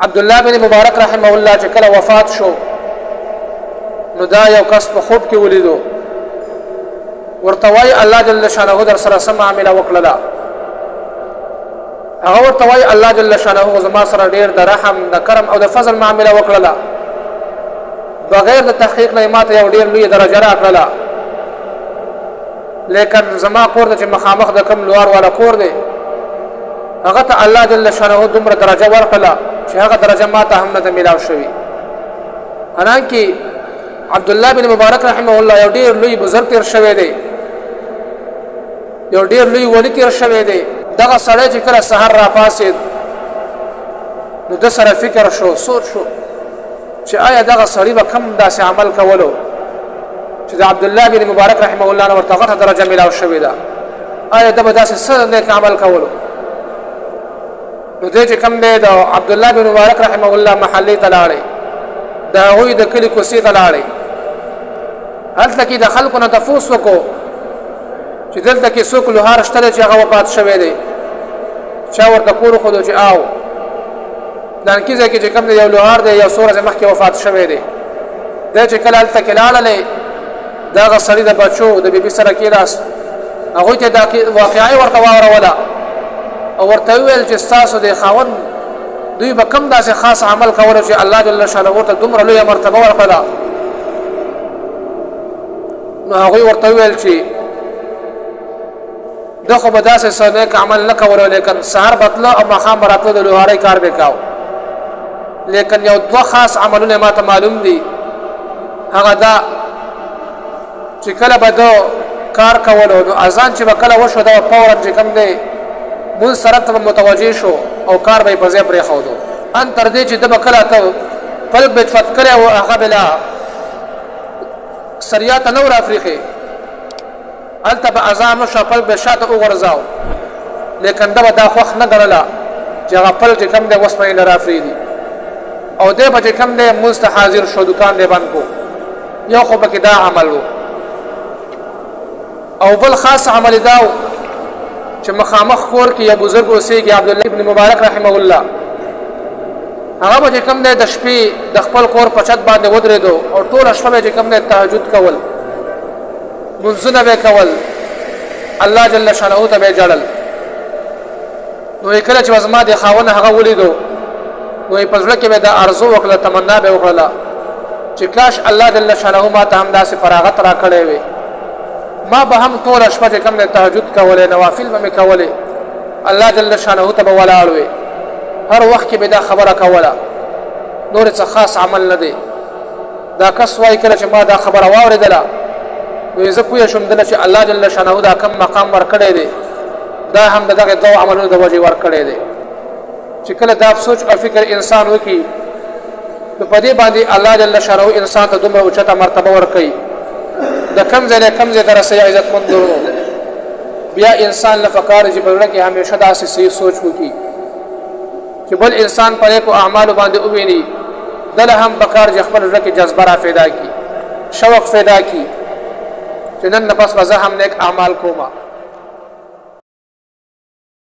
عبد الله بن مبارک رحمه الله چې کله وفات شو نو دا یو کس په خوب کې ولیدو ورته وایي الله جل شانه در سره څه معامله وکړله هغه ورته وایي الله جل شانه زما سره ډېر د رحم د کرم او د فضل معامله وکړله بغیر د تحقیق نه ماته یو ډېر لوی درجه راکړله لیکن زما کور ته چې مخامخ د کم لوار والا کور دی هغه ته الله جل شانه دومره درجه ورکړله چې هغه درجه ماته هم نه ده میلاو شوي حالانکې عبد الله بن مبارک رحمه الله یو ډېر لوی بزرګ تیر شوی دی یو ډېر لوی ولی تیر شوی دی دغه سړی چې کله سحر راپاڅېد نو ده سره فکر شو سوچ شو چې آیا دغه سړي به کم داسې عمل کولو چې د عبد الله بن مبارک رحمه الله نه ورته غټه درجه میلاو شوې ده آیا ده به داسې څه نیک عمل کولو نو دی چې کوم دی د عبد الله بن مبارک رحمه الله محلې ته لاړی د هغوی د کلي کوڅې ته لاړی هلته کې د خلکو نه تپوس وکړو چې دلته کې څوک لوهار شته دی چې هغه وفات شوی دی چا ورته کور وښودو چې آو دانکي ځای کې چې کوم دی یو لوهار دی یو څو ورځې مخکې وفات شوی دی دی چې کله هلته کې لاړلی د هغه سړي د بچو د بیبي سره کېناست هغوی ته دا واقعه ورته واوروله او ورته وویل چې ستاسو د خاوند دوی به کم داسې خاص عمل کولی چې الله جل شانه ورته دومره لویه مرتبه ورکړله نو هغوی ورته وویل چې ده خو به داسې څه نیک عمل نه کولو لیکن سهار به تله او ماښام به راتله د لوهارۍ کار به کاو لیکن یو دوه خاص عملونه ما ته معلوم دي هغه دا چې کله به ده کار کولو نو اذان چې به کله وشو دا به فورا چې کوم دی مونځ طرف ته به متوجه شو او کار به یې په ځای پرېښودو ان تر دې چې ده به کله ته پلک به فتح کړی او هغه بلا سریا ته نه ورافریښې هلته به اذان وشو پل به شاته وغورځاو لیکن ده به دا خوښ نه ګڼله چې هغه پل چې کوم دی وسپنې نه رافرېږي او دی به چې کوم دی مونځ ته حاضر شو دوکان دی بند کو یو خو پکې دا عمل و او بل خاص عمل دا و چې مخامخ کور کې یو بزرګ اوسېږي عبدالله بن مبارک رحمه الله هغه به چې کوم دی د شپې د خپل کور په چت باندې ودرېدو او ټوله شپه به چې کوم دی تهجد کول منځونه به کول الله جل شانه ته به جړل نو کله چې زما د خاوند هغه ولیدو نو په زړه کې به دا ارزو وکړه تمنا به وکړه چې کاش الله جل شانه ما ته هم داسې فراغت راکړی وي ما به هم ټوله شپه چې کوم دی تهجد کولې نوافل به مې کولې الله جل شانه ته به ولاړ وي هر وخت کې به دا خبره کوله نور څه خاص عمل نه دی دا کس وایي کله چې ما دا خبره واورېدله نو زه پوه شوم دله چې الله جل شانه دا کم مقام ورکړی دی دا هم د دغه دوه عملونو د وجې ورکړی دی چې کله دا سوچ او فکر انسان وکړي نو په دې باندې الله جل شانه انسان ته دومره اوچته مرتبه ورکوي د کم ځای نه کم ځای ته رسوي عزتمندو بیا انسان له پکار چې په زړه کې همیشه داسې صحیح سوچ وکړي چې بل انسان په نیکو اعمالو باندې وویني دله هم پکار چې خپل زړه کې جذبه را پیدا کړي شوق پیدا کړي چې نن نه پس به زه هم نیک اعمال کومه